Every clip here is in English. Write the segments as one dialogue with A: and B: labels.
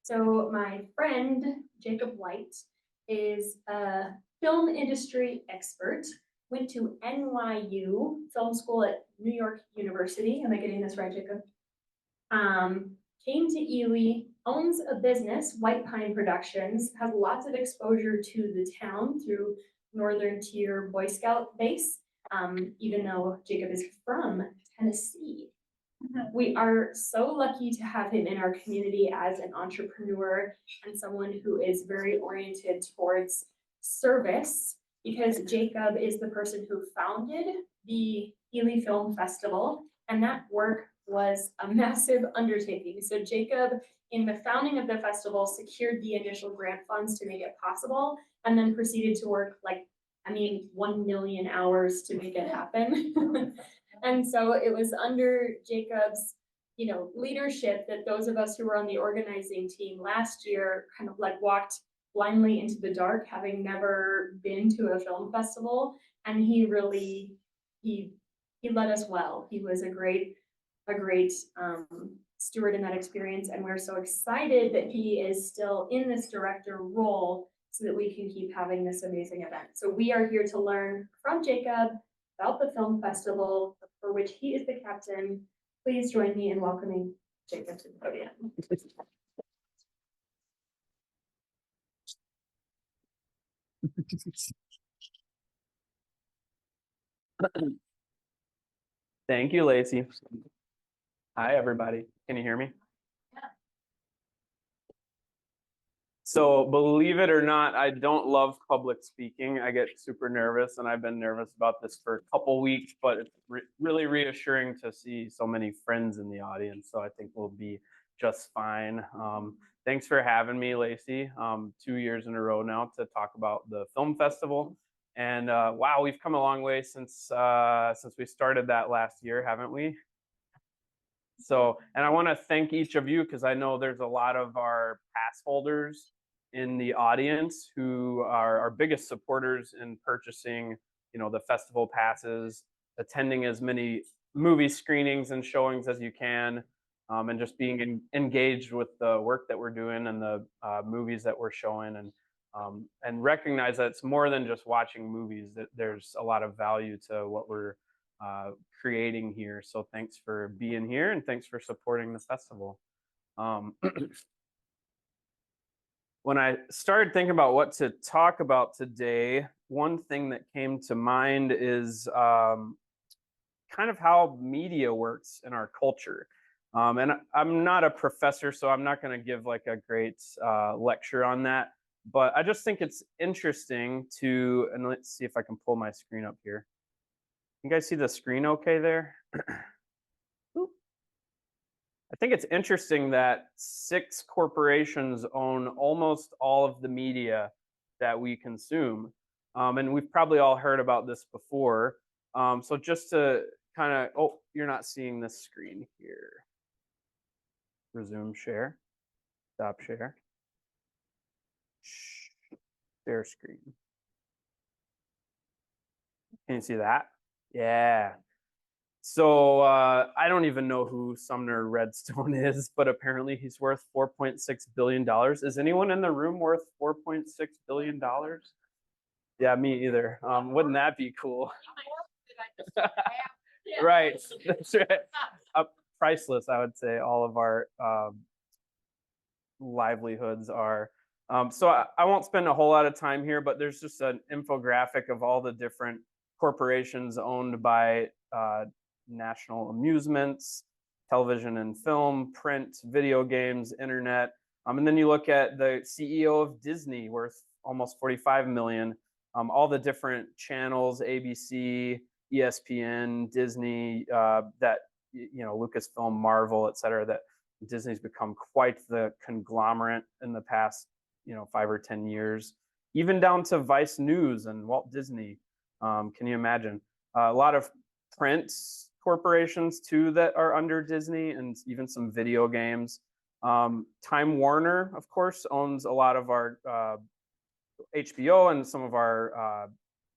A: So my friend, Jacob White, is a film industry expert, went to NYU Film School at New York University. Am I getting this right, Jacob? Came to Ely, owns a business, White Pine Productions, has lots of exposure to the town through Northern Tier Boy Scout base, even though Jacob is from Tennessee. We are so lucky to have him in our community as an entrepreneur and someone who is very oriented towards service, because Jacob is the person who founded the Ely Film Festival, and that work was a massive undertaking. So Jacob, in the founding of the festival, secured the initial grant funds to make it possible, and then proceeded to work 1 million hours to make it happen. And so it was under Jacob's, leadership that those of us who were on the organizing team last year kind of walked blindly into the dark, having never been to a film festival. And he really, he led us well. He was a great steward in that experience. And we're so excited that he is still in this director role so that we can keep having this amazing event. So we are here to learn from Jacob about the film festival, for which he is the captain. Please join me in welcoming Jacob to the podium.
B: Thank you, Lacey. Hi, everybody. Can you hear me?
A: Yeah.
B: So believe it or not, I don't love public speaking. I get super nervous, and I've been nervous about this for a couple weeks, but it's really reassuring to see so many friends in the audience. So I think we'll be just fine. Thanks for having me, Lacey. 2 years in a row now to talk about the film festival. And wow, we've come a long way since we started that last year, haven't we? So, and I want to thank each of you, because I know there's a lot of our pass holders in the audience who are our biggest supporters in purchasing, the festival passes, attending as many movie screenings and showings as you can, and just being engaged with the work that we're doing and the movies that we're showing, and recognize that it's more than just watching movies, that there's a lot of value to what we're creating here. So thanks for being here, and thanks for supporting the festival. When I started thinking about what to talk about today, one thing that came to mind is kind of how media works in our culture. And I'm not a professor, so I'm not going to give a great lecture on that. But I just think it's interesting to, and let's see if I can pull my screen up here. You guys see the screen okay there? I think it's interesting that 6 corporations own almost all of the media that we consume. And we've probably all heard about this before. So just to kind of, oh, you're not seeing this screen here. Resume share, stop share. Share screen. Can you see that? Yeah. So I don't even know who Sumner Redstone is, but apparently he's worth $4.6 billion. Is anyone in the room worth $4.6 billion? Yeah, me either. Wouldn't that be cool? Right. That's right. Priceless, I would say. All of our livelihoods are. So I won't spend a whole lot of time here, but there's just an infographic of all the different corporations owned by national amusements, television and film, print, video games, internet. And then you look at the CEO of Disney, worth almost 45 million. All the different channels, ABC, ESPN, Disney, that, Lucasfilm, Marvel, et cetera, that Disney's become quite the conglomerate in the past, 5 or 10 years, even down to Vice News and Walt Disney. Can you imagine? A lot of print corporations too that are under Disney, and even some video games. Time Warner, of course, owns a lot of our HBO and some of our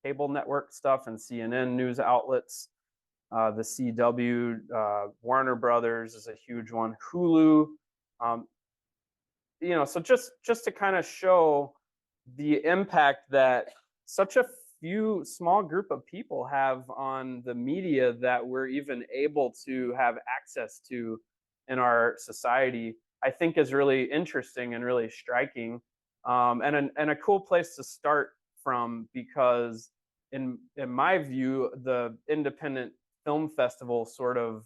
B: cable network stuff and CNN news outlets. The CW, Warner Brothers is a huge one. Hulu. so just to kind of show the impact that such a few small group of people have on the media that we're even able to have access to in our society, I think is really interesting and really striking, and a cool place to start from, because in my view, the independent film festival sort of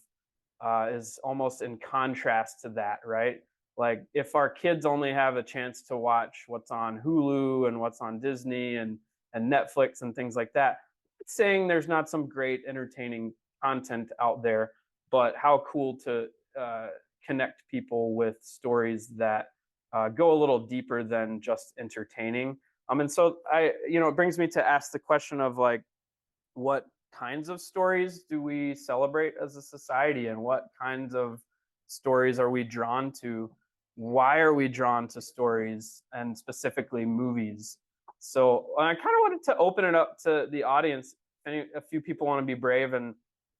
B: is almost in contrast to that, right? Like if our kids only have a chance to watch what's on Hulu and what's on Disney and Netflix and things like that, it's saying there's not some great entertaining content out there, but how cool to connect people with stories that go a little deeper than just entertaining. And so it brings me to ask the question of like, what kinds of stories do we celebrate as a society, and what kinds of stories are we drawn to? Why are we drawn to stories, and specifically movies? So I kind of wanted to open it up to the audience. A few people want to be brave, and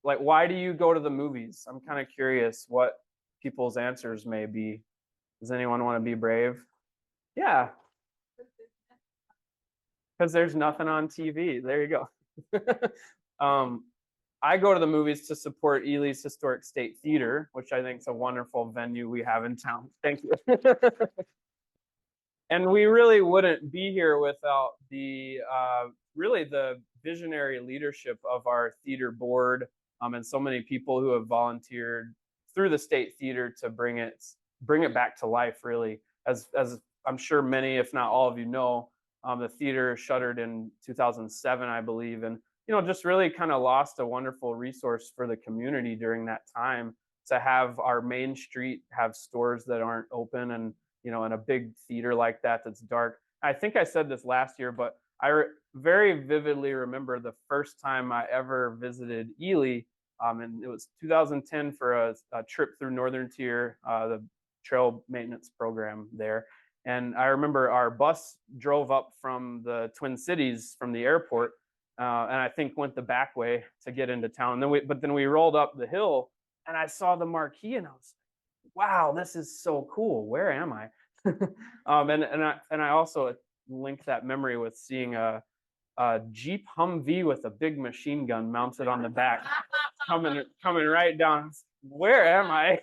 B: like, why do you go to the movies? I'm kind of curious what people's answers may be. Does anyone want to be brave? Yeah, because there's nothing on TV. There you go. I go to the movies to support Ely's Historic State Theater, which I think is a wonderful venue we have in town. Thank you. And we really wouldn't be here without the really the visionary leadership of our theater board, and so many people who have volunteered through the state theater to bring it back to life. Really, as I'm sure many, if not all of you know, the theater shuttered in 2007, I believe, and just really kind of lost a wonderful resource for the community during that time, to have our main street have stores that aren't open, and in a big theater like that that's dark. I think I said this last year, but I very vividly remember the first time I ever visited Ely, and it was 2010 for a trip through Northern Tier, the trail maintenance program there. And I remember our bus drove up from the Twin Cities from the airport, and I think went the back way to get into town. And then we rolled up the hill, and I saw the marquee, and I was like, wow, this is so cool. Where am I? And I also link that memory with seeing a Jeep Humvee with a big machine gun mounted on the back, coming right down. Where am I?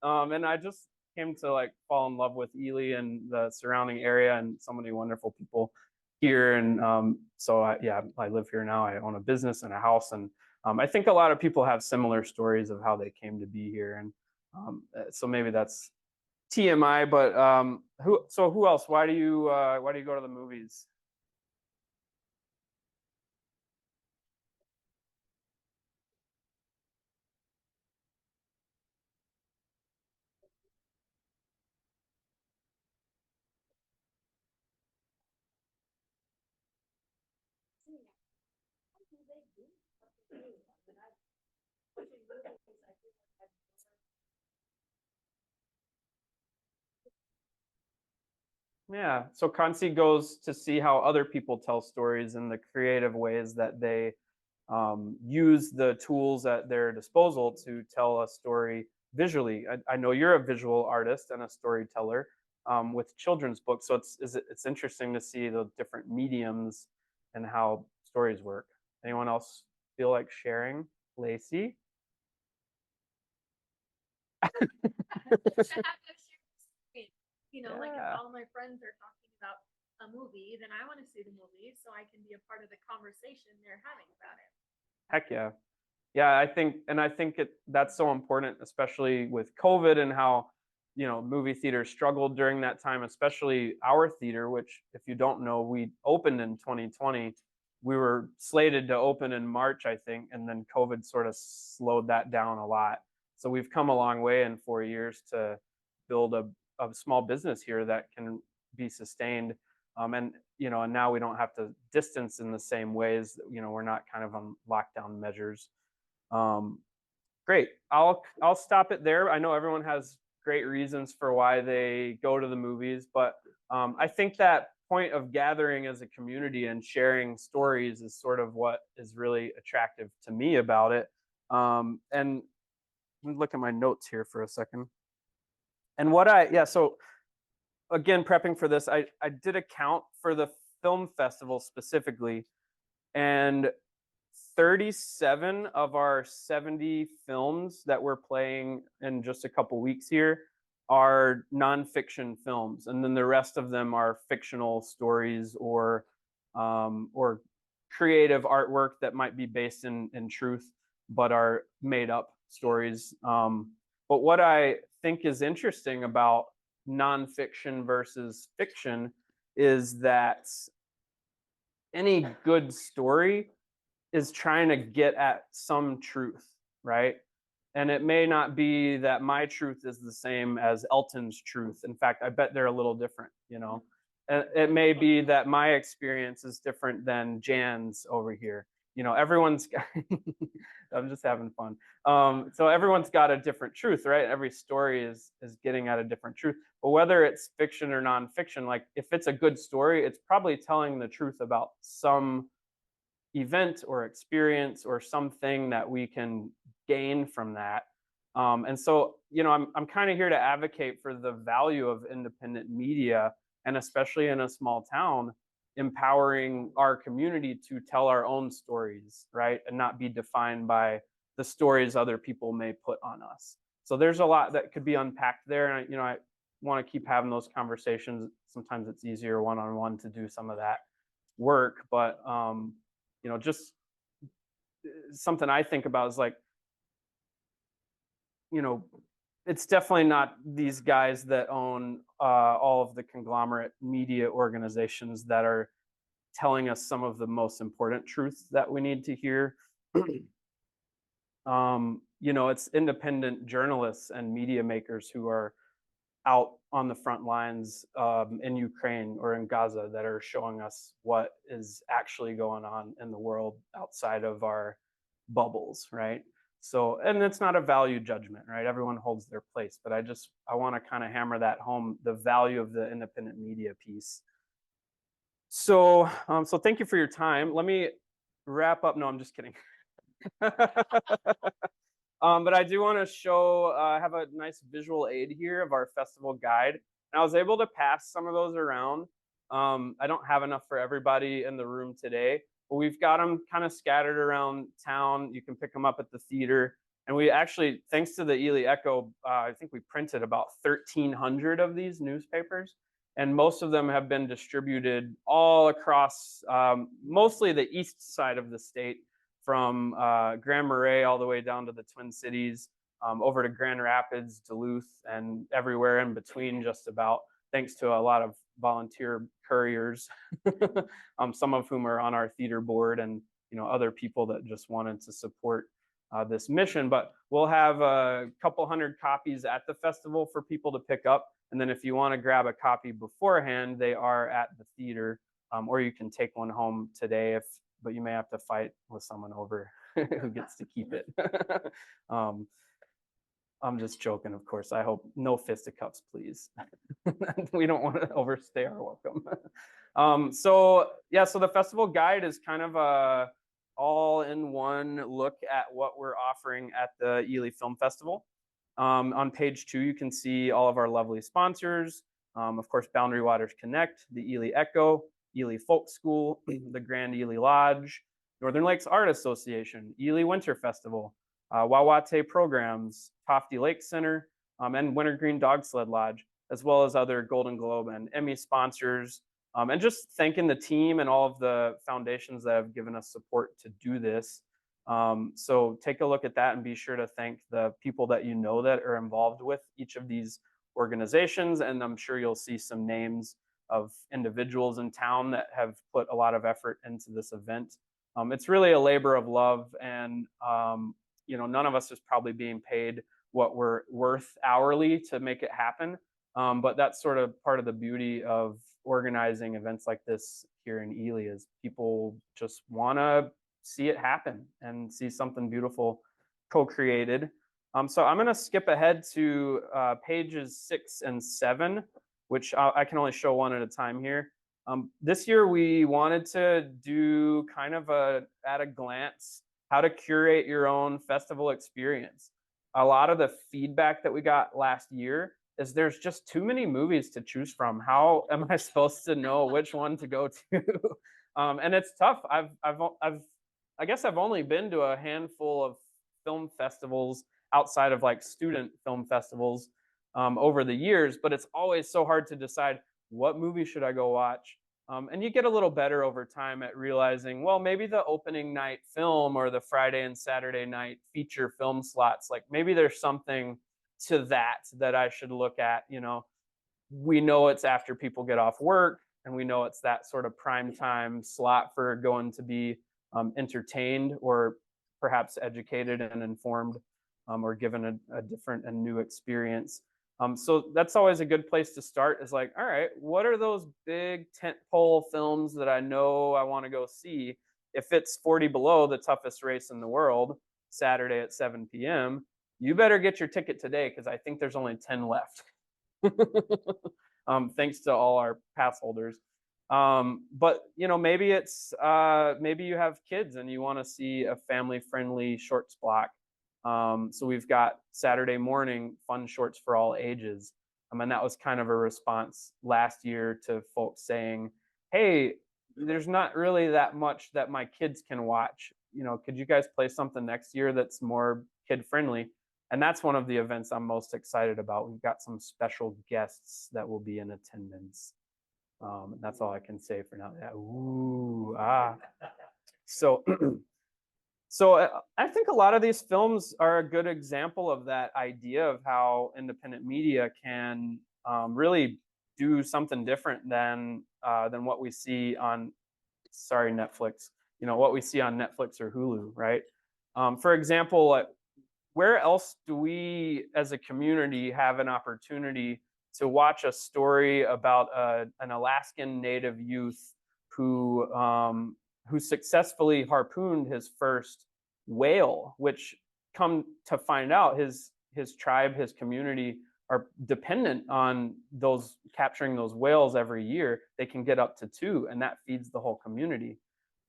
B: And I just came to like fall in love with Ely and the surrounding area, and so many wonderful people here. And so I live here now. I own a business and a house, and I think a lot of people have similar stories of how they came to be here. And so maybe that's TMI, but who else? Why do you go to the movies? Yeah, so Kansi goes to see how other people tell stories in the creative ways that they use the tools at their disposal to tell a story visually. I know you're a visual artist and a storyteller with children's books, so it's interesting to see the different mediums and how stories work. Anyone else feel like sharing? Lacey?
C: Like if
B: Yeah.
C: all my friends are talking about a movie, then I want to see the movie so I can be a part of the conversation they're having about it.
B: Heck yeah. Yeah, I think that's so important, especially with COVID and how, movie theaters struggled during that time, especially our theater, which, if you don't know, we opened in 2020. We were slated to open in March, I think, and then COVID sort of slowed that down a lot. So we've come a long way in 4 years to build a small business here that can be sustained. And now we don't have to distance in the same ways. We're not kind of on lockdown measures. Great. I'll stop it there. I know everyone has great reasons for why they go to the movies, but I think that point of gathering as a community and sharing stories is sort of what is really attractive to me about it. And let me look at my notes here for a second. And so again, prepping for this, I did a count for the film festival specifically, and 37 of our 70 films that we're playing in just a couple weeks here are nonfiction films, and then the rest of them are fictional stories or creative artwork that might be based in truth, but are made up stories. But what I think is interesting about nonfiction versus fiction is that any good story is trying to get at some truth, right? And it may not be that my truth is the same as Elton's truth. In fact, I bet they're a little different, you know. It may be that my experience is different than Jan's over here. You know, everyone's got, I'm just having fun. So everyone's got a different truth, right? Every story is getting at a different truth. But whether it's fiction or nonfiction, like if it's a good story, it's probably telling the truth about some event or experience or something that we can gain from that. And so, you know, I'm kind of here to advocate for the value of independent media, and especially in a small town, empowering our community to tell our own stories, right? And not be defined by the stories other people may put on us. So there's a lot that could be unpacked there. And, I want to keep having those conversations. Sometimes it's easier one-on-one to do some of that work, but just something I think about is like, it's definitely not these guys that own all of the conglomerate media organizations that are telling us some of the most important truths that we need to hear. It's independent journalists and media makers who are out on the front lines in Ukraine or in Gaza that are showing us what is actually going on in the world outside of our bubbles, right? So, and it's not a value judgment, right? Everyone holds their place, but I want to kind of hammer that home, the value of the independent media piece. So, so thank you for your time. Let me wrap up. No, I'm just kidding. But I do want to show, have a nice visual aid here of our festival guide. And I was able to pass some of those around. I don't have enough for everybody in the room today, but we've got them kind of scattered around town. You can pick them up at the theater. And we actually, thanks to the Ely Echo, I think we printed about 1,300 of these newspapers. And most of them have been distributed all across, mostly the east side of the state, from Grand Marais all the way down to the Twin Cities, over to Grand Rapids, Duluth, and everywhere in between just about, thanks to a lot of volunteer couriers, some of whom are on our theater board, and other people that just wanted to support this mission. But we'll have a couple hundred copies at the festival for people to pick up. And then if you want to grab a copy beforehand, they are at the theater, or you can take one home today, but you may have to fight with someone over who gets to keep it. I'm just joking, of course. I hope no fisticuffs, please. We don't want to overstay our welcome. So the festival guide is kind of a all-in-one look at what we're offering at the Ely Film Festival. On page 2, you can see all of our lovely sponsors. Of course, Boundary Waters Connect, the Ely Echo, Ely Folk School, the Grand Ely Lodge, Northern Lakes Art Association, Ely Winter Festival, Wawate Programs, Tofty Lake Center, and Wintergreen Dog Sled Lodge, as well as other Golden Globe and Emmy sponsors. And just thanking the team and all of the foundations that have given us support to do this. So take a look at that and be sure to thank the people that that are involved with each of these organizations. And I'm sure you'll see some names of individuals in town that have put a lot of effort into this event. It's really a labor of love, and none of us is probably being paid what we're worth hourly to make it happen. But that's sort of part of the beauty of organizing events like this here in Ely, is people just want to see it happen and see something beautiful co-created. So I'm going to skip ahead to pages 6 and 7, which I can only show one at a time here. This year we wanted to do kind of at a glance how to curate your own festival experience. A lot of the feedback that we got last year is there's just too many movies to choose from. How am I supposed to know which one to go to? And it's tough. I guess I've only been to a handful of film festivals outside of like student film festivals over the years, but it's always so hard to decide what movie should I go watch. And you get a little better over time at realizing, well, maybe the opening night film or the Friday and Saturday night feature film slots, like maybe there's something to that I should look at. We know it's after people get off work, and we know it's that sort of prime time slot for going to be entertained or perhaps educated and informed, or given a different and new experience. So that's always a good place to start, is like, all right, what are those big tentpole films that I know I want to go see? If it's 40 Below, the toughest race in the world, Saturday at 7 p.m., you better get your ticket today, because I think there's only 10 left. Thanks to all our pass holders. But maybe it's maybe you have kids and you want to see a family-friendly shorts block. So we've got Saturday morning fun shorts for all ages. And that was kind of a response last year to folks saying, hey, there's not really that much that my kids can watch. Could you guys play something next year that's more kid friendly? And that's one of the events I'm most excited about. We've got some special guests that will be in attendance. And that's all I can say for now. Yeah. Ooh, ah. So, I think a lot of these films are a good example of that idea of how independent media can really do something different than what we see on, sorry, Netflix. What we see on Netflix or Hulu, right? For example, where else do we as a community have an opportunity to watch a story about an Alaskan Native youth who successfully harpooned his first whale, which, come to find out, his tribe, his community are dependent on capturing those whales every year. They can get up to 2, and that feeds the whole community.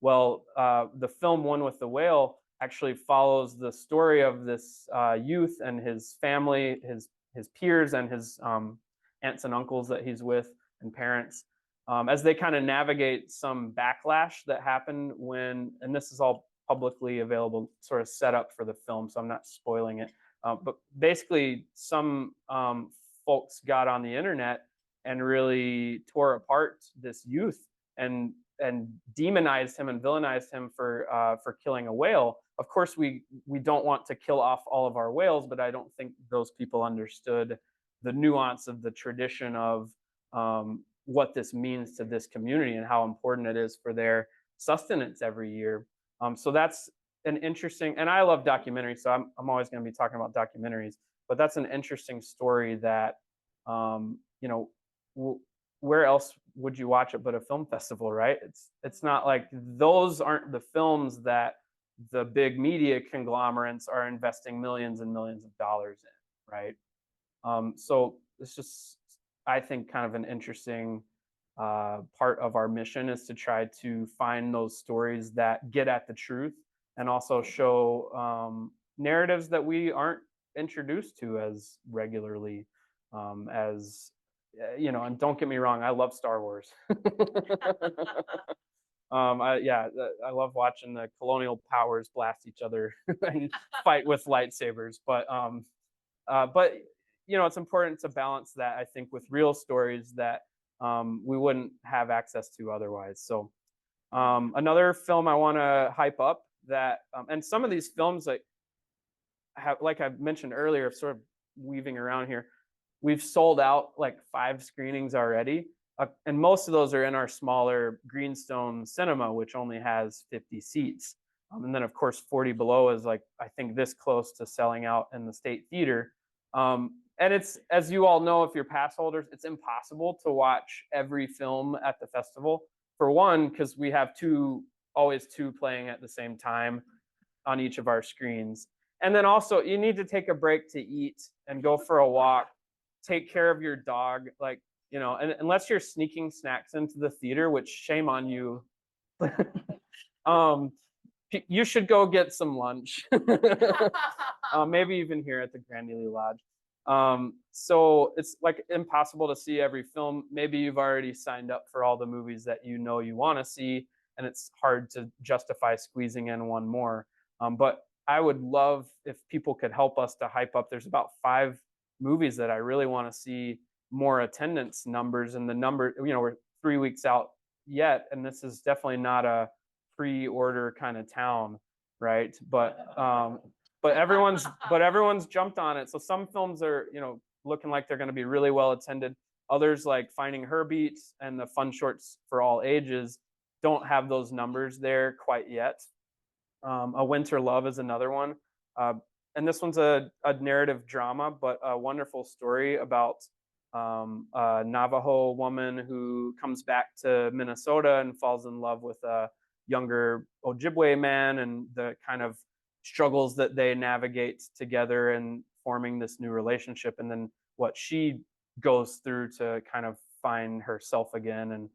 B: Well, the film One with the Whale actually follows the story of this youth and his family, his peers, and his aunts and uncles that he's with, and parents, as they kind of navigate some backlash that happened when, and this is all publicly available, sort of set up for the film, so I'm not spoiling it. But basically, some folks got on the internet and really tore apart this youth and demonized him and villainized him for killing a whale. Of course, we don't want to kill off all of our whales, but I don't think those people understood the nuance of the tradition of what this means to this community and how important it is for their sustenance every year. So that's an interesting, and I love documentaries, so I'm always going to be talking about documentaries, but that's an interesting story that, where else would you watch it but a film festival, right? It's not like those aren't the films that the big media conglomerates are investing millions and millions of dollars in, right? So it's just, I think, kind of an interesting part of our mission is to try to find those stories that get at the truth and also show narratives that we aren't introduced to as regularly as and don't get me wrong, I love Star Wars. I love watching the colonial powers blast each other and fight with lightsabers. But it's important to balance that, I think, with real stories that we wouldn't have access to otherwise. So another film I want to hype up that, and some of these films, like I mentioned earlier, sort of weaving around here, we've sold out like 5 screenings already. And most of those are in our smaller Greenstone cinema, which only has 50 seats. And then, of course, 40 Below is like, I think, this close to selling out in the State Theater. And it's, as you all know, if you're pass holders, it's impossible to watch every film at the festival. For one, because we have always two playing at the same time on each of our screens. And then also, you need to take a break to eat and go for a walk, take care of your dog, and unless you're sneaking snacks into the theater, which shame on you, you should go get some lunch. Maybe even here at the Grand Ely Lodge. So it's like impossible to see every film. Maybe you've already signed up for all the movies that you know you want to see, and it's hard to justify squeezing in one more. But I would love if people could help us to hype up. There's about 5 movies that I really want to see more attendance numbers, and the number, we're 3 weeks out yet, and this is definitely not a pre-order kind of town, right? But everyone's jumped on it. So some films are, looking like they're going to be really well attended. Others, like Finding Herbert and the Fun Shorts for All Ages, don't have those numbers there quite yet. A Winter Love is another one. And this one's a narrative drama, but a wonderful story about a Navajo woman who comes back to Minnesota and falls in love with a younger Ojibwe man, and the kind of struggles that they navigate together and forming this new relationship, and then what she goes through to kind of find herself again. And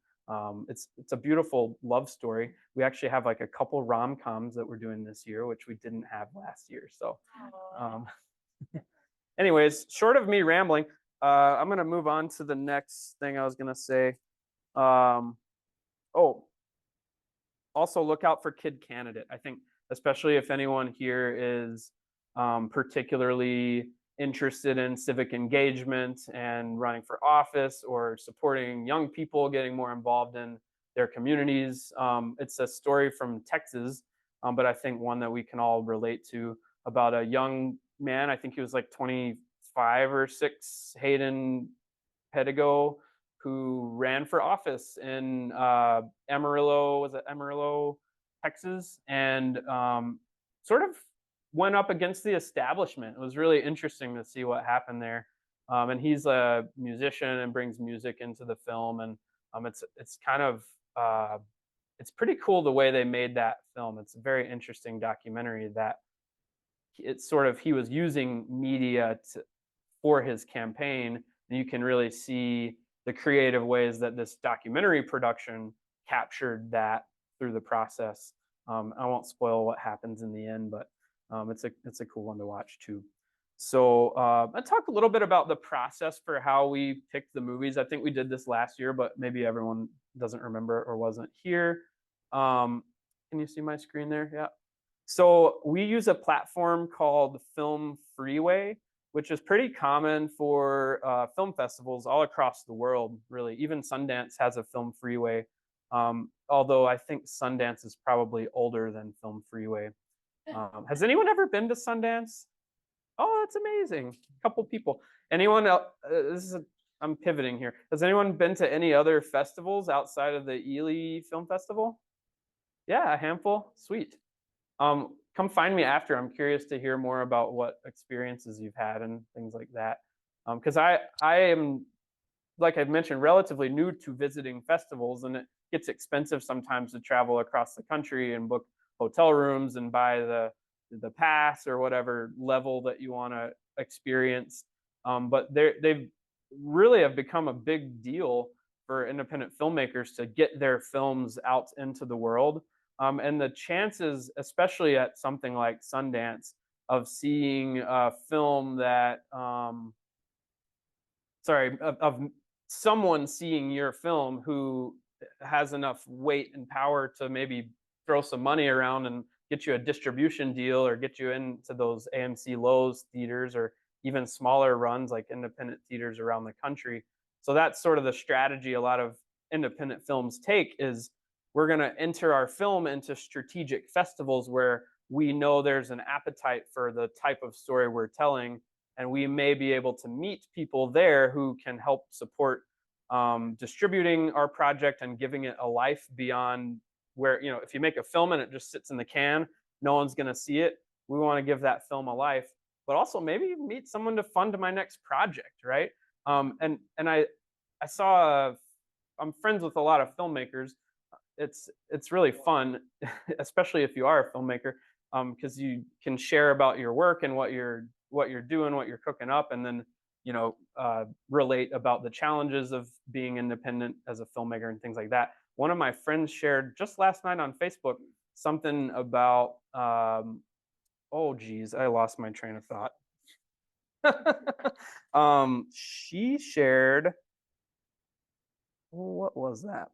B: it's a beautiful love story. We actually have like a couple rom-coms that we're doing this year, which we didn't have last year. So anyways, short of me rambling, I'm going to move on to the next thing I was going to say. Also look out for Kid Candidate. I think especially if anyone here is particularly interested in civic engagement and running for office, or supporting young people getting more involved in their communities. It's a story from Texas, but I think one that we can all relate to, about a young man. I think he was like 25 or 6, Hayden Pedigo, who ran for office in Amarillo, Texas, and sort of went up against the establishment. It was really interesting to see what happened there. And he's a musician and brings music into the film, and it's kind of it's pretty cool the way they made that film. It's a very interesting documentary that it's sort of, he was using media for his campaign, and you can really see the creative ways that this documentary production captured that through the process. I won't spoil what happens in the end, but it's a cool one to watch too. So I'll talk a little bit about the process for how we picked the movies. I think we did this last year, but maybe everyone doesn't remember or wasn't here. Can you see my screen there? Yeah. So we use a platform called Film Freeway, which is pretty common for film festivals all across the world, really. Even Sundance has a Film Freeway, although I think Sundance is probably older than Film Freeway. Has anyone ever been to Sundance? Oh, that's amazing. A couple people. Anyone else? I'm pivoting here. Has anyone been to any other festivals outside of the Ely Film Festival? Yeah, a handful. Sweet. Come find me after. I'm curious to hear more about what experiences you've had and things like that. Because I am, like I've mentioned, relatively new to visiting festivals, and it gets expensive sometimes to travel across the country and book hotel rooms and buy the pass or whatever level that you want to experience. But they've really have become a big deal for independent filmmakers to get their films out into the world. And the chances, especially at something like Sundance, of seeing a film that, of someone seeing your film who has enough weight and power to maybe throw some money around and get you a distribution deal, or get you into those AMC Lowe's theaters, or even smaller runs like independent theaters around the country. So that's sort of the strategy a lot of independent films take, is we're going to enter our film into strategic festivals where we know there's an appetite for the type of story we're telling, and we may be able to meet people there who can help support distributing our project and giving it a life beyond where, if you make a film and it just sits in the can, no one's going to see it. We want to give that film a life, but also maybe meet someone to fund my next project, right? And I saw, I'm friends with a lot of filmmakers. It's really fun, especially if you are a filmmaker, because you can share about your work and what you're doing, what you're cooking up, and then relate about the challenges of being independent as a filmmaker and things like that. One of my friends shared just last night on Facebook something about oh geez, I lost my train of thought. She shared, what was that?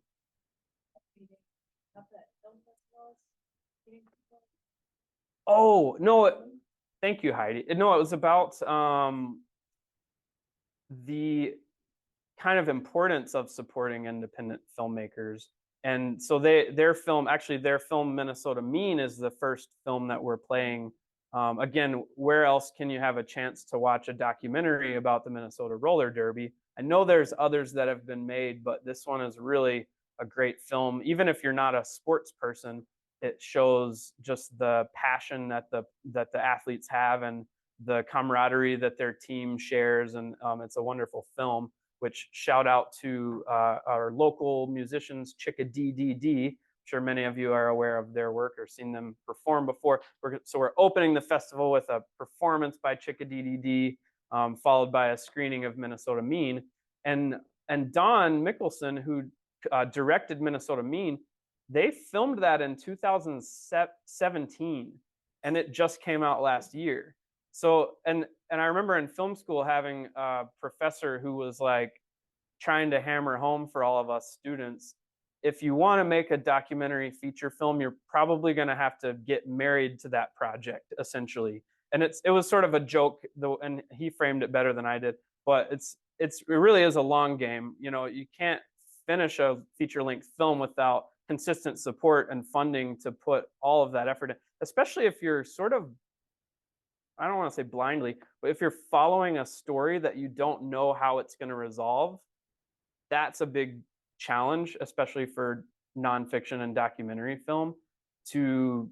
B: Oh, no, thank you, Heidi. No, it was about the kind of importance of supporting independent filmmakers. And so their film, Minnesota Mean, is the first film that we're playing. Again, where else can you have a chance to watch a documentary about the Minnesota Roller Derby? I know there's others that have been made, but this one is really a great film. Even if you're not a sports person, it shows just the passion that the athletes have and the camaraderie that their team shares, and it's a wonderful film. Which shout out to our local musicians, Chickadee. I'm sure many of you are aware of their work or seen them perform before. So we're opening the festival with a performance by Chickadee, followed by a screening of Minnesota Mean. And Don Mickelson, who directed Minnesota Mean, they filmed that in 2017, and it just came out last year. So, and I remember in film school having a professor who was like trying to hammer home for all of us students, if you want to make a documentary feature film, you're probably going to have to get married to that project, essentially. And it was sort of a joke, though, and he framed it better than I did. But it really is a long game. You know, you can't finish a feature-length film without consistent support and funding to put all of that effort in, especially if you're sort of, I don't want to say blindly, but if you're following a story that you don't know how it's going to resolve, that's a big challenge, especially for nonfiction and documentary film. To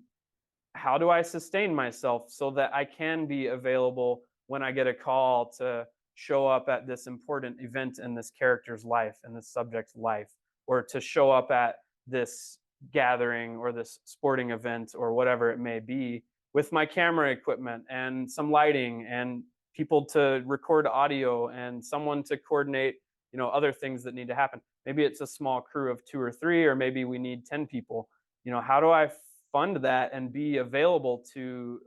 B: how do I sustain myself so that I can be available when I get a call to show up at this important event in this character's life and this subject's life, or to show up at this gathering or this sporting event or whatever it may be, with my camera equipment and some lighting and people to record audio and someone to coordinate, you know, other things that need to happen. Maybe it's a small crew of 2 or 3, or maybe we need 10 people. You know, how do I fund that and be available to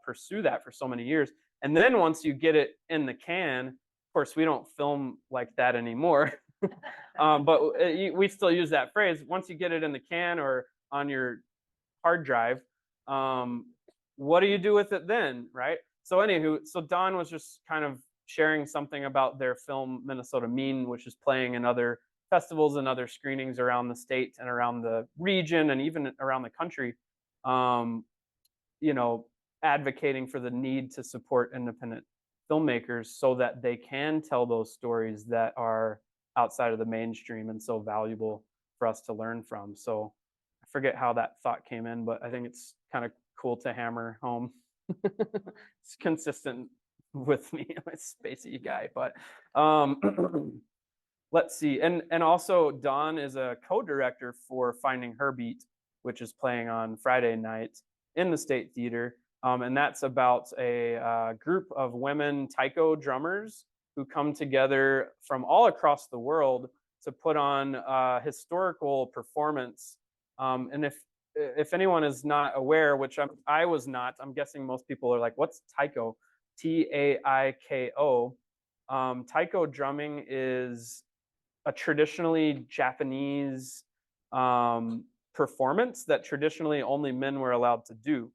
B: pursue that for so many years? And then once you get it in the can, of course, we don't film like that anymore. But we still use that phrase. Once you get it in the can or on your hard drive, what do you do with it then, right? So anywho, so Don was just kind of sharing something about their film Minnesota Mean, which is playing in other festivals and other screenings around the state and around the region and even around the country. You know, advocating for the need to support independent filmmakers so that they can tell those stories that are outside of the mainstream and so valuable for us to learn from. So I forget how that thought came in, but I think it's kind of cool to hammer home. It's consistent with me. I'm a spacey guy, but let's see. And also Dawn is a co-director for Finding Her Beat, which is playing on Friday night in the State Theater. And that's about a group of women taiko drummers who come together from all across the world to put on a historical performance. And if anyone is not aware, which I was not, I'm guessing most people are like, what's taiko? Taiko. Taiko drumming is a traditionally Japanese performance that traditionally only men were allowed to do.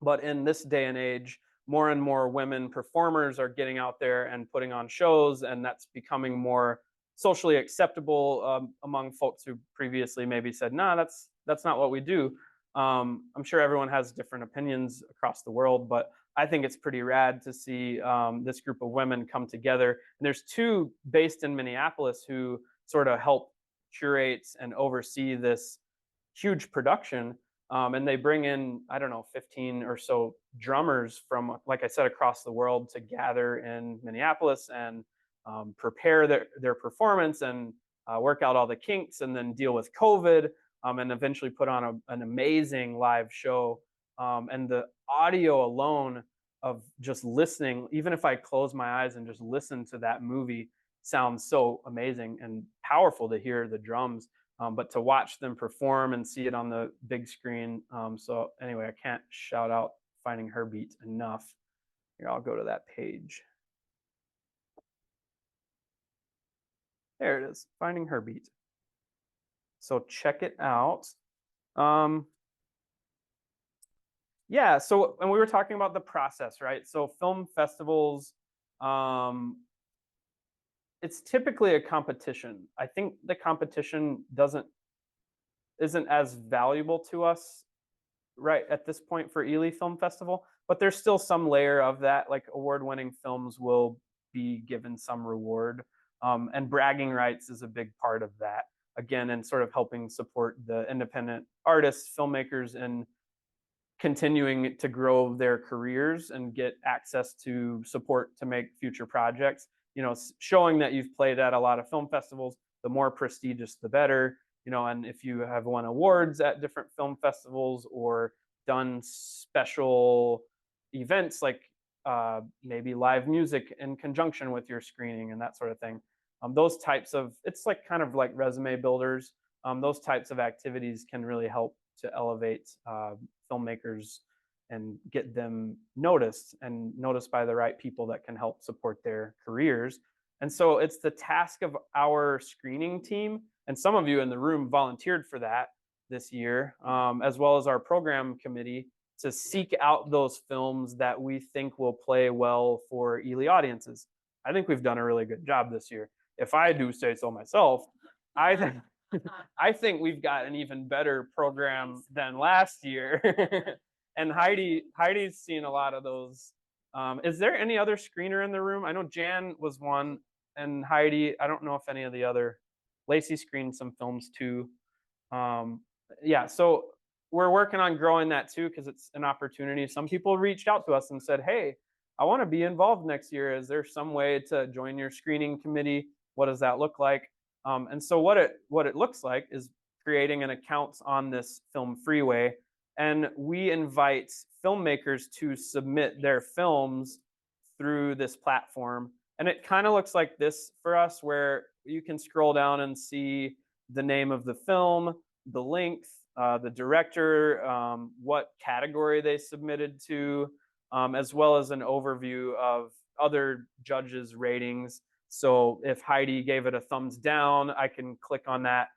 B: But in this day and age, more and more women performers are getting out there and putting on shows, and that's becoming more socially acceptable among folks who previously maybe said, nah, that's not what we do. I'm sure everyone has different opinions across the world, but I think it's pretty rad to see this group of women come together. And there's 2 based in Minneapolis who sort of help curate and oversee this huge production. And they bring in, I don't know, 15 or so drummers from, like I said, across the world to gather in Minneapolis and prepare their performance and work out all the kinks and then deal with COVID and eventually put on an amazing live show. And the audio alone of just listening, even if I close my eyes and just listen to that movie, sounds so amazing and powerful to hear the drums. But to watch them perform and see it on the big screen. So anyway, I can't shout out Finding Her Beat enough. Here, I'll go to that page. There it is, Finding Heartbeat. So check it out. Yeah, so, and we were talking about the process, right? So film festivals, it's typically a competition. I think the competition isn't as valuable to us right at this point for Ely Film Festival, but there's still some layer of that, like award-winning films will be given some reward. And bragging rights is a big part of that, again, and sort of helping support the independent artists, filmmakers, and continuing to grow their careers and get access to support to make future projects. You know, showing that you've played at a lot of film festivals, the more prestigious, the better. You know, and if you have won awards at different film festivals or done special events like maybe live music in conjunction with your screening and that sort of thing. Those types of, it's like kind of like resume builders. Those types of activities can really help to elevate filmmakers and get them noticed and noticed by the right people that can help support their careers. And so it's the task of our screening team, and some of you in the room volunteered for that this year, as well as our program committee, to seek out those films that we think will play well for Ely audiences. I think we've done a really good job this year. If I do say so myself, I think I think we've got an even better program than last year. And Heidi's seen a lot of those. Is there any other screener in the room? I know Jan was one, and Heidi, I don't know if any of the other, Lacey screened some films too. Yeah, so we're working on growing that too, because it's an opportunity. Some people reached out to us and said, hey, I want to be involved next year. Is there some way to join your screening committee? What does that look like? And so what it looks like is creating an account on this Film Freeway, and we invite filmmakers to submit their films through this platform. And it kind of looks like this for us, where you can scroll down and see the name of the film, the length, the director, what category they submitted to, as well as an overview of other judges' ratings. So if Heidi gave it a thumbs down, I can click on that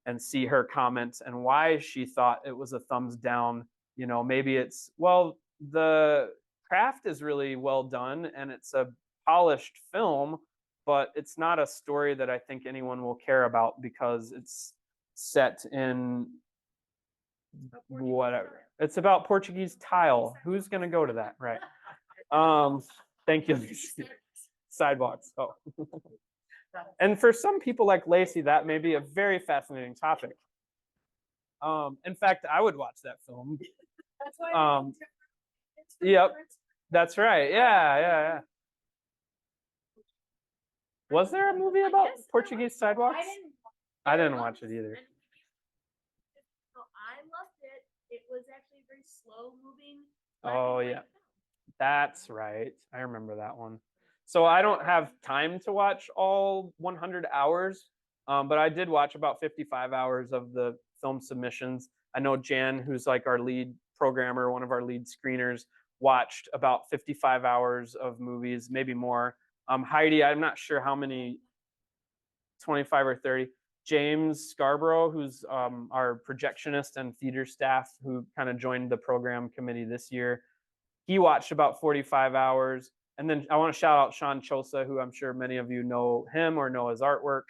B: and see her comments and why she thought it was a thumbs down. You know, maybe it's, well, the craft is really well done and it's a polished film, but it's not a story that I think anyone will care about because it's set in whatever. It's about Portuguese tile. Who's going to go to that? Right. Thank you. Sidewalks. Oh. And for some people like Lacey, that may be a very fascinating topic. In fact, I would watch that film.
C: That's why.
B: Yep, that's right. Yeah. Was there a movie about Portuguese sidewalks? I didn't watch it either.
C: I loved it. It was actually very slow moving.
B: Oh yeah, that's right. I remember that one. So I don't have time to watch all 100 hours, but I did watch about 55 hours of the film submissions. I know Jan, who's like our lead programmer, one of our lead screeners, watched about 55 hours of movies, maybe more. Heidi, I'm not sure how many, 25 or 30. James Scarborough, who's our projectionist and theater staff, who kind of joined the program committee this year, he watched about 45 hours. And then I want to shout out Sean Chosa, who I'm sure many of you know him or know his artwork.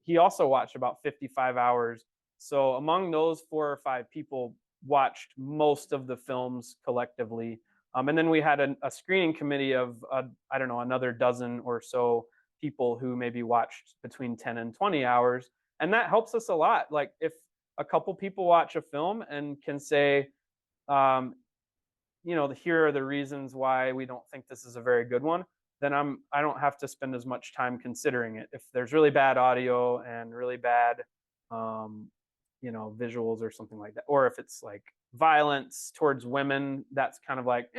B: He also watched about 55 hours. So among those 4 or 5 people watched most of the films collectively. And then we had a screening committee of, I don't know, another dozen or so people who maybe watched between 10 and 20 hours. And that helps us a lot. Like if a couple people watch a film and can say, you know, here are the reasons why we don't think this is a very good one, then I don't have to spend as much time considering it. If there's really bad audio and really bad, you know, visuals or something like that, or if it's like violence towards women, that's kind of like,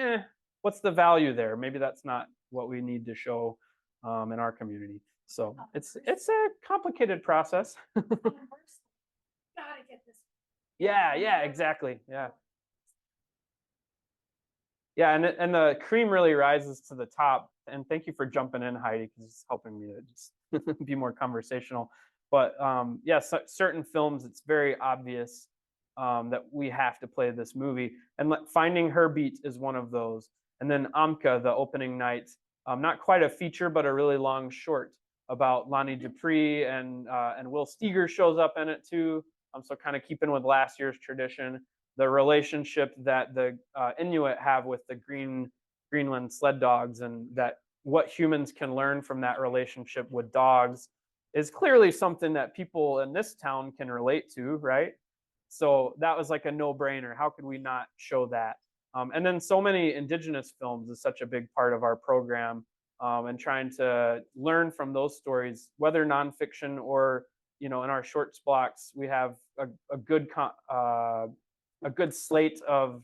B: what's the value there? Maybe that's not what we need to show in our community. So it's a complicated process.
C: Gotta get this.
B: Yeah, exactly. Yeah. Yeah, and the cream really rises to the top. And thank you for jumping in, Heidi, because it's helping me to just be more conversational. But yeah, certain films, it's very obvious that we have to play this movie. And Finding Her Beat is one of those. And then Amka, the opening night, not quite a feature, but a really long short about Lonnie Dupree, and Will Steger shows up in it too. So kind of keeping with last year's tradition, the relationship that the Inuit have with the Greenland sled dogs, and that what humans can learn from that relationship with dogs is clearly something that people in this town can relate to, right? So that was like a no-brainer. How could we not show that? And then so many Indigenous films is such a big part of our program, and trying to learn from those stories, whether nonfiction or, in our shorts blocks, we have a good slate of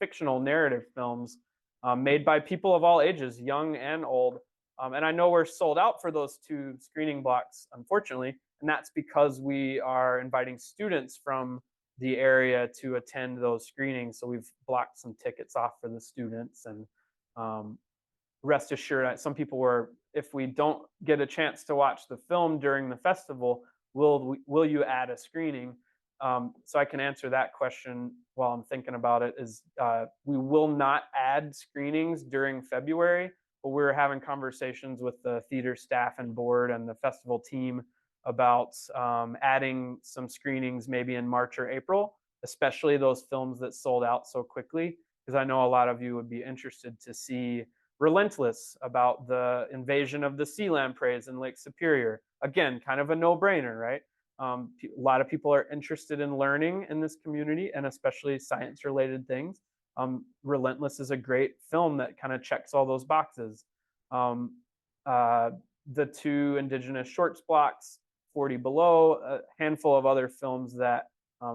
B: fictional narrative films made by people of all ages, young and old. And I know we're sold out for those 2 screening blocks, unfortunately, and that's because we are inviting students from the area to attend those screenings. So we've blocked some tickets off for the students, and rest assured, some people were, if we don't get a chance to watch the film during the festival, will you add a screening? So I can answer that question while I'm thinking about it. Is we will not add screenings during February, but we're having conversations with the theater staff and board and the festival team about adding some screenings maybe in March or April, especially those films that sold out so quickly, because I know a lot of you would be interested to see Relentless, about the invasion of the sea lampreys in Lake Superior. Again, kind of a no-brainer, right? A lot of people are interested in learning in this community, and especially science-related things. Relentless is a great film that kind of checks all those boxes. The 2 Indigenous shorts blocks, 40 Below, a handful of other films that,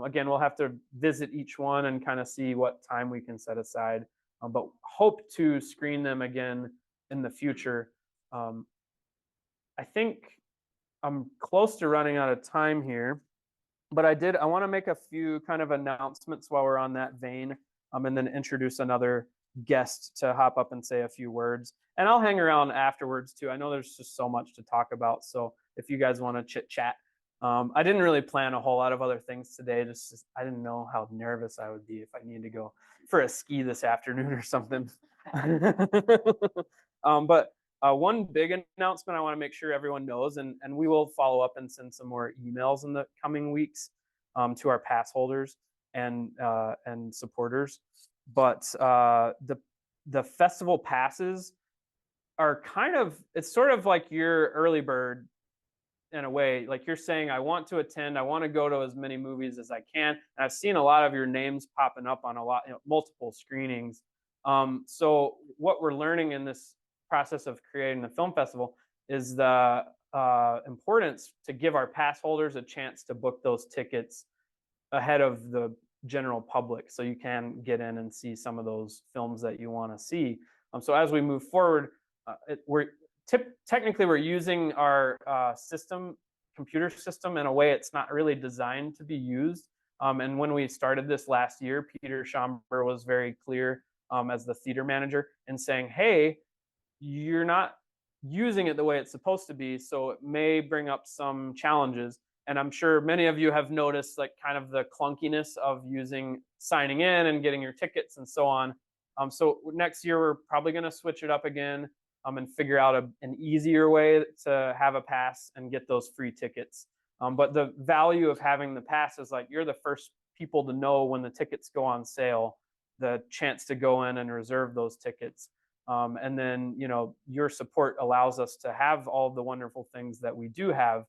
B: again, we'll have to visit each one and kind of see what time we can set aside, but hope to screen them again in the future. I think I'm close to running out of time here, but I want to make a few kind of announcements while we're on that vein, and then introduce another guest to hop up and say a few words. And I'll hang around afterwards too. I know there's just so much to talk about. So if you guys want to chit chat, I didn't really plan a whole lot of other things today. Just I didn't know how nervous I would be if I needed to go for a ski this afternoon or something. But one big announcement I want to make sure everyone knows, and we will follow up and send some more emails in the coming weeks to our pass holders and supporters. But the festival passes are it's sort of like your early bird in a way. Like you're saying, I want to attend, I want to go to as many movies as I can. And I've seen a lot of your names popping up on multiple screenings. So what we're learning in this process of creating the film festival is the importance to give our pass holders a chance to book those tickets ahead of the general public, so you can get in and see some of those films that you want to see. So as we move forward, technically we're using our computer system in a way it's not really designed to be used. And when we started this last year, Peter Schomburg was very clear as the theater manager in saying, hey, you're not using it the way it's supposed to be, so it may bring up some challenges. And I'm sure many of you have noticed like kind of the clunkiness of signing in and getting your tickets and so on. So next year, we're probably going to switch it up again and figure out an easier way to have a pass and get those free tickets. But the value of having the pass is like you're the first people to know when the tickets go on sale, the chance to go in and reserve those tickets. And then, your support allows us to have all the wonderful things that we do have.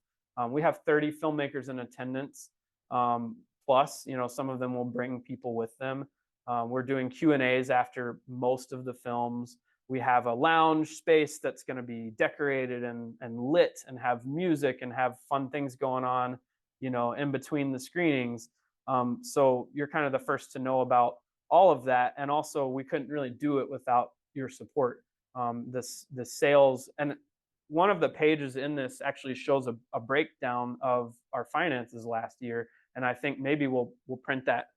B: We have 30 filmmakers in attendance, plus, some of them will bring people with them. We're doing Q&As after most of the films. We have a lounge space that's going to be decorated and lit and have music and have fun things going on, in between the screenings. So you're kind of the first to know about all of that. And also, we couldn't really do it without your support. The sales, and one of the pages in this actually shows a breakdown of our finances last year. And I think maybe we'll print that,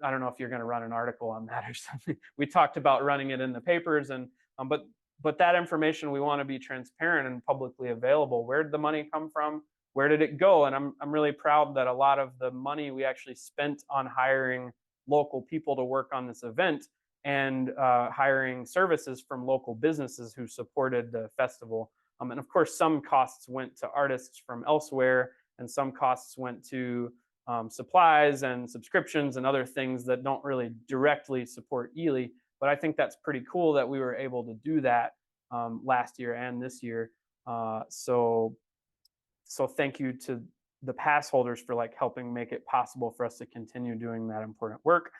B: I don't know if you're going to run an article on that or something. We talked about running it in the papers, and but that information, we want to be transparent and publicly available. Where did the money come from? Where did it go? And I'm really proud that a lot of the money we actually spent on hiring local people to work on this event and hiring services from local businesses who supported the festival. And of course, some costs went to artists from elsewhere, and some costs went to supplies and subscriptions and other things that don't really directly support Ely. But I think that's pretty cool that we were able to do that last year and this year. So thank you to the pass holders for like helping make it possible for us to continue doing that important work.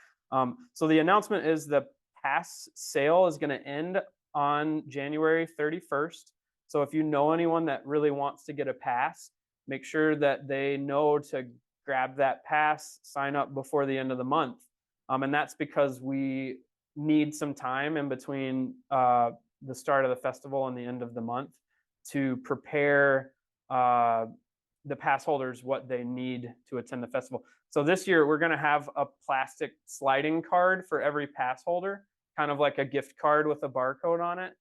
B: So the announcement is the pass sale is going to end on January 31st. So if you know anyone that really wants to get a pass, make sure that they know to grab that pass, sign up before the end of the month. And that's because we need some time in between the start of the festival and the end of the month to prepare the pass holders what they need to attend the festival. So this year we're going to have a plastic sliding card for every pass holder, kind of like a gift card with a barcode on it.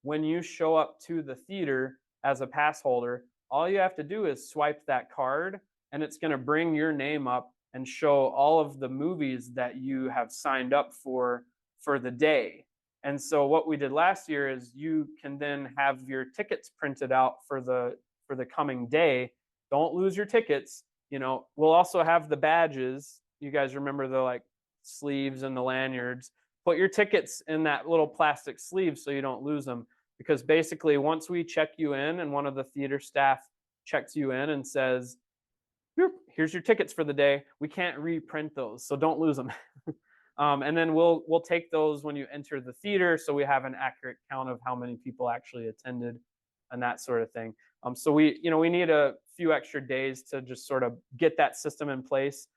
B: When you show up to the theater as a pass holder, all you have to do is swipe that card, and it's going to bring your name up and show all of the movies that you have signed up for the day. And so what we did last year is you can then have your tickets printed out for the coming day. Don't lose your tickets. You know, we'll also have the badges. You guys remember the like sleeves and the lanyards. Put your tickets in that little plastic sleeve so you don't lose them. Because basically, once we check you in and one of the theater staff checks you in and says, here's your tickets for the day, we can't reprint those, so don't lose them. And then we'll take those when you enter the theater, so we have an accurate count of how many people actually attended and that sort of thing. So we need a few extra days to just sort of get that system in place.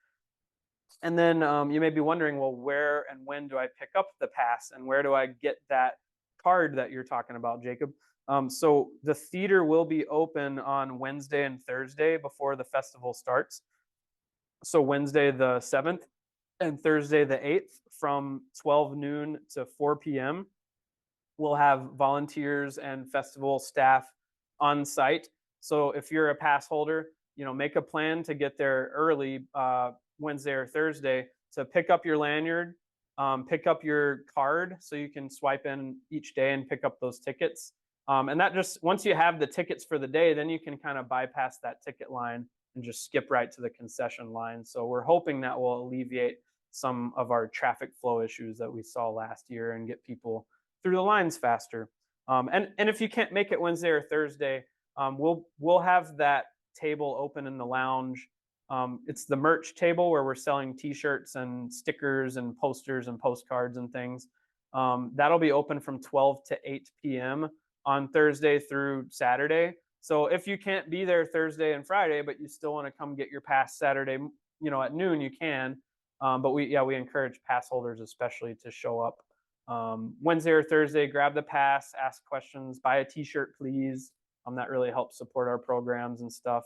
B: And then you may be wondering, well, where and when do I pick up the pass, and where do I get that card that you're talking about, Jacob? So the theater will be open on Wednesday and Thursday before the festival starts. So Wednesday the 7th and Thursday the 8th from 12 noon to 4 p.m. We'll have volunteers and festival staff on site. So if you're a pass holder, make a plan to get there early Wednesday or Thursday to pick up your lanyard, pick up your card so you can swipe in each day and pick up those tickets. And that just, once you have the tickets for the day, then you can kind of bypass that ticket line and just skip right to the concession line. So we're hoping that will alleviate some of our traffic flow issues that we saw last year and get people through the lines faster. And if you can't make it Wednesday or Thursday, we'll have that table open in the lounge. It's the merch table where we're selling t-shirts and stickers and posters and postcards and things. That'll be open from 12 to 8 p.m. on Thursday through Saturday. So if you can't be there Thursday and Friday, but you still want to come get your pass Saturday, at noon, you can. But we encourage pass holders especially to show up Wednesday or Thursday, grab the pass, ask questions, buy a t-shirt, please. That really helps support our programs and stuff.